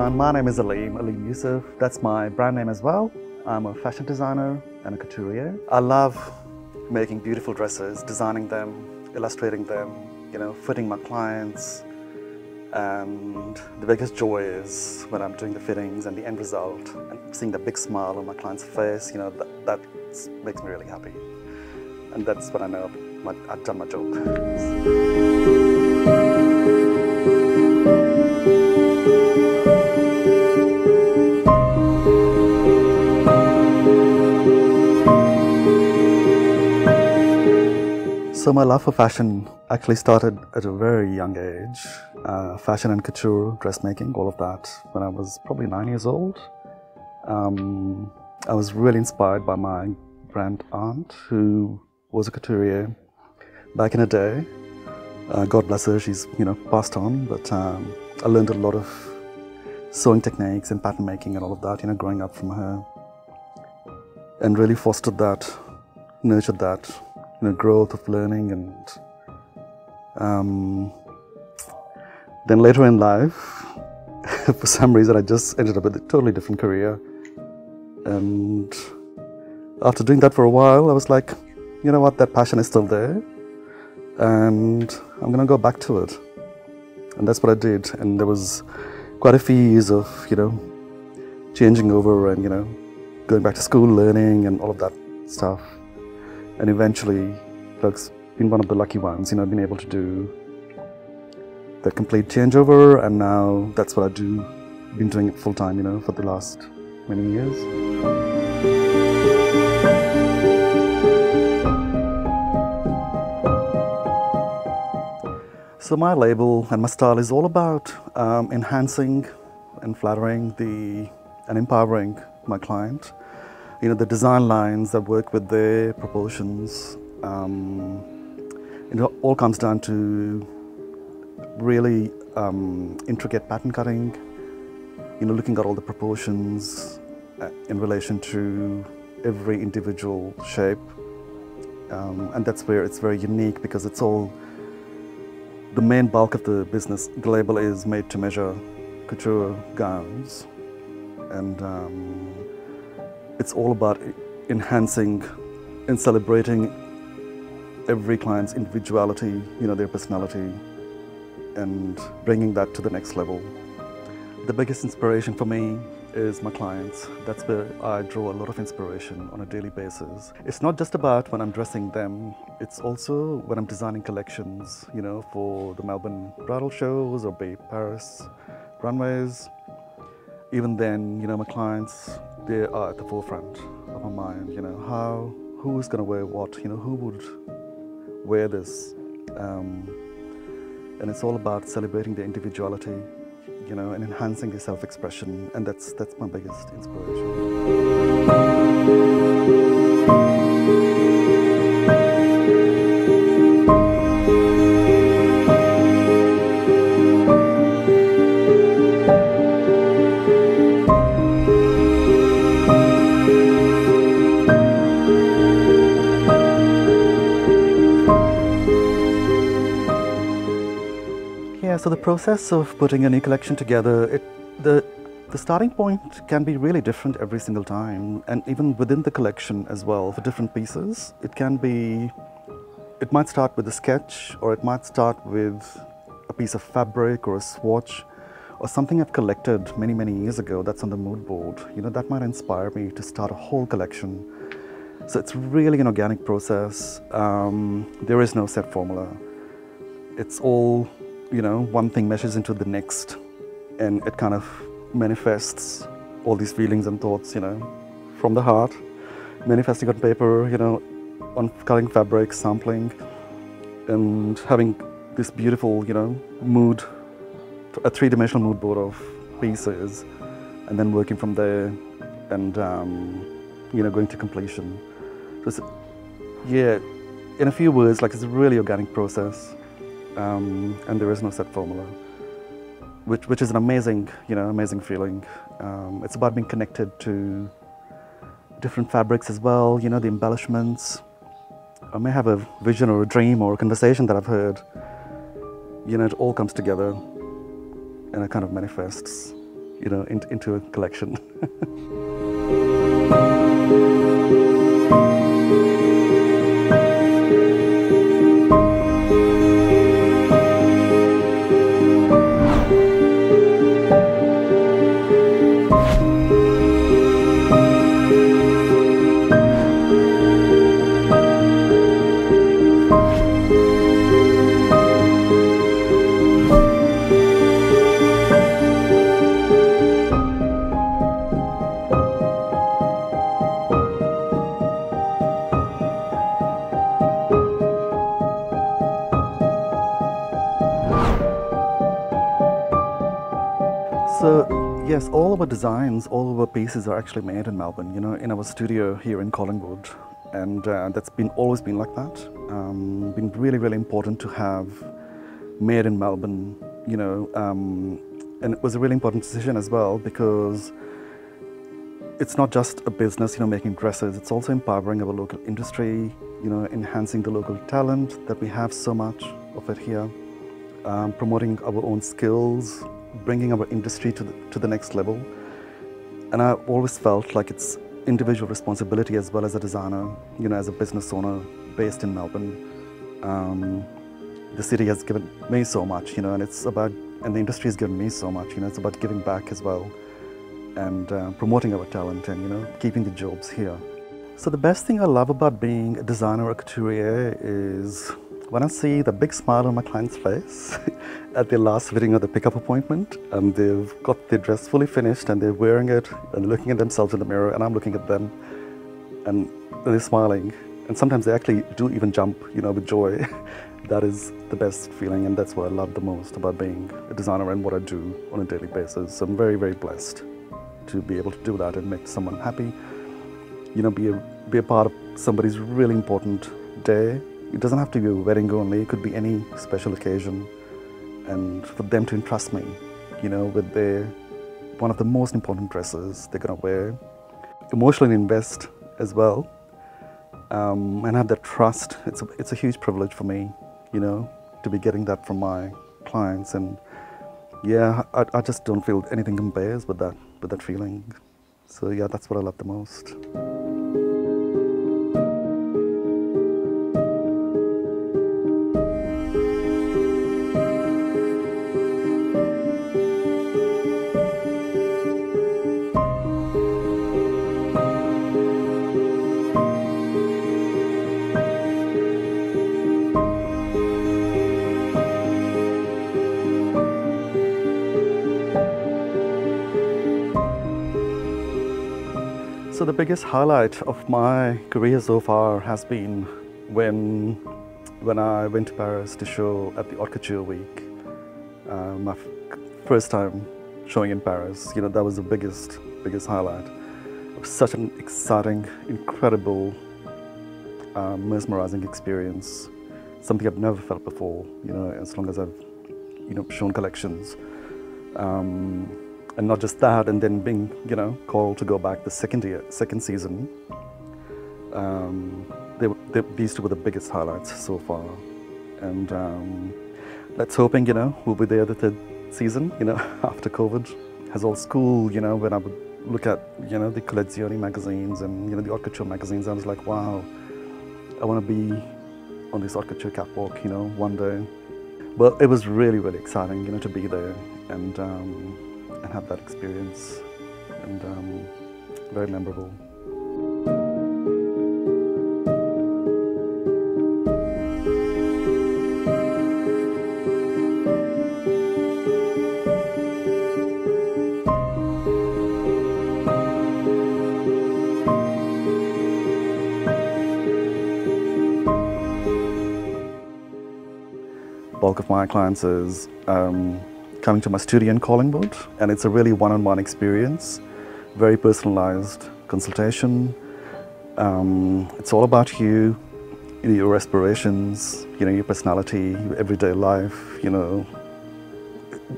My name is ALEEM YUSUF. That's my brand name as well. I'm a fashion designer and a couturier. I love making beautiful dresses, designing them, illustrating them, fitting my clients. And the biggest joy is when I'm doing the fittings and the end result and seeing the big smile on my client's face, that makes me really happy. And that's when I know I've done my job. So my love for fashion actually started at a very young age. Fashion and couture, dressmaking, all of that, when I was probably 9 years old. I was really inspired by my grand aunt, who was a couturier back in the day. God bless her, she's passed on, but I learned a lot of sewing techniques and pattern making and all of that, growing up from her, and really fostered that, nurtured that, growth of learning. And then later in life, for some reason, I just ended up with a totally different career. And after doing that for a while, I was like, you know what, that passion is still there, and I'm gonna go back to it. And that's what I did. And there was quite a few years of, changing over and, going back to school, learning and all of that stuff. And eventually, I've been one of the lucky ones, been able to do that complete changeover, and now that's what I do. Been doing it full time, for the last many years. So my label and my style is all about enhancing and flattering and empowering my client. The design lines that work with their proportions. It all comes down to really intricate pattern cutting, looking at all the proportions in relation to every individual shape. And that's where it's very unique, because it's all, the main bulk of the business, the label is made to measure couture gowns. And it's all about enhancing and celebrating every client's individuality, their personality, and bringing that to the next level. The biggest inspiration for me is my clients. That's where I draw a lot of inspiration on a daily basis. It's not just about when I'm dressing them, it's also when I'm designing collections, for the Melbourne bridal shows or Paris runways. Even then, my clients, they are at the forefront of my mind, who's going to wear what, who would wear this. And it's all about celebrating their individuality, and enhancing their self-expression, and that's my biggest inspiration. Yeah, so the process of putting a new collection together, the starting point can be really different every single time, and even within the collection as well, for different pieces. It might start with a sketch, or it might start with a piece of fabric or a swatch, or something I've collected many, many years ago that's on the mood board. That might inspire me to start a whole collection. So it's really an organic process. There is no set formula. It's all, one thing meshes into the next, and it kind of manifests all these feelings and thoughts, from the heart, manifesting on paper, on cutting fabric, sampling, and having this beautiful, mood, a three-dimensional mood board of pieces, and then working from there, and going to completion. So yeah, in a few words, it's a really organic process. And there is no set formula, which is an amazing, amazing feeling. It's about being connected to different fabrics as well, the embellishments. I may have a vision or a dream or a conversation that I've heard. It all comes together and it kind of manifests into a collection. So yes, all of our designs, all of our pieces are actually made in Melbourne, in our studio here in Collingwood, and that's always been like that. Been really, really important to have made in Melbourne, and it was a really important decision as well because it's not just a business, making dresses. It's also empowering our local industry, enhancing the local talent that we have so much of it here, promoting our own skills, bringing our industry to the next level. And I've always felt like it's individual responsibility as well as a designer, as a business owner based in Melbourne. The city has given me so much, and the industry has given me so much, it's about giving back as well and promoting our talent and, keeping the jobs here. So the best thing I love about being a designer or a couturier is when I see the big smile on my client's face at their last fitting or the pickup appointment, and they've got their dress fully finished and they're wearing it and looking at themselves in the mirror, and I'm looking at them and they're smiling. And sometimes they actually do even jump, with joy. That is the best feeling, and that's what I love the most about being a designer and what I do on a daily basis. So I'm very, very blessed to be able to do that and make someone happy, be a part of somebody's really important day. It doesn't have to be a wedding only, it could be any special occasion. And for them to entrust me, with one of the most important dresses they're gonna wear, emotionally invest as well, and have that trust. It's a huge privilege for me, to be getting that from my clients. And yeah, I just don't feel anything compares with that feeling. So yeah, that's what I love the most. So the biggest highlight of my career so far has been when I went to Paris to show at the Haute Couture Week. My first time showing in Paris, that was the biggest highlight. It was such an exciting, incredible, mesmerizing experience. Something I've never felt before, as long as I've, shown collections. And not just that, and then being, called to go back the second season. These two were the biggest highlights so far. And let's hoping, we'll be there the third season, after COVID has all school, when I would look at, the Collezioni magazines and, the Haute Couture magazines, I was like, wow, I want to be on this Haute Couture catwalk, one day. But it was really, really exciting, to be there and have that experience, and very memorable. Bulk of my clients is coming to my studio in Collingwood, and it's a really one-on-one experience, very personalized consultation. It's all about you, your aspirations, your personality, your everyday life,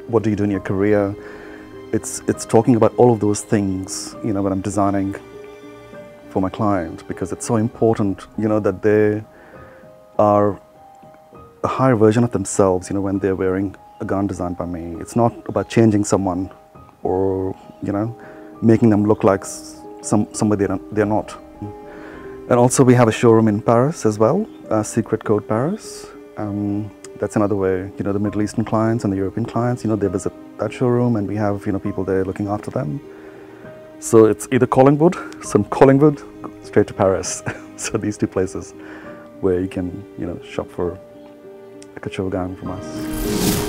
what do you do in your career. It's talking about all of those things, when I'm designing for my client, because it's so important, that they are a higher version of themselves, when they're wearing a gown designed by me. It's not about changing someone or, you know, making them look like somebody they're not. And also we have a showroom in Paris as well, Secret Code Paris. That's another way, you know, the Middle Eastern clients and the European clients, you know, they visit that showroom and we have, you know, people there looking after them. So it's either Collingwood, straight to Paris. So these two places where you can, you know, shop for a couture gown from us.